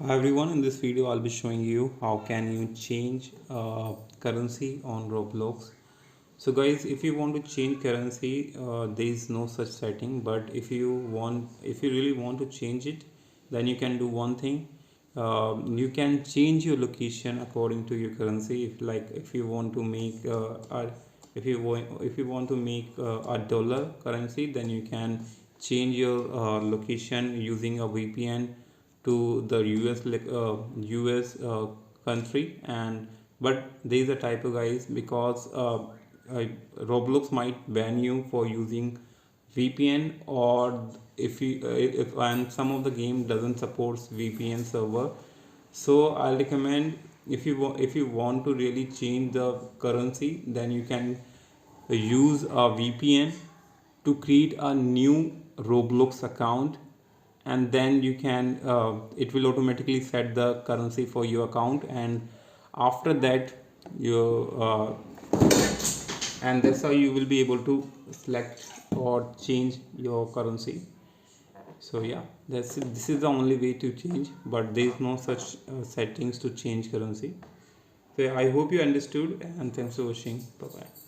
Hi everyone, in this video I'll be showing you how can you change currency on Roblox. So guys, if you want to change currency, there is no such setting, but if you really want to change it, then you can do one thing. You can change your location according to your currency. If you want to make if you want to make a dollar currency, then you can change your location using a VPN to the US country. And but there is a typo, guys, because Roblox might ban you for using VPN, or if and some of the game doesn't supports VPN server. So I recommend, if you want to really change the currency, then you can use a VPN to create a new Roblox account, and then you can it will automatically set the currency for your account, and after that you and that's how you will be able to select or change your currency. So yeah, this is the only way to change, but there is no such settings to change currency. So yeah, I hope you understood, and thanks for watching. Bye bye.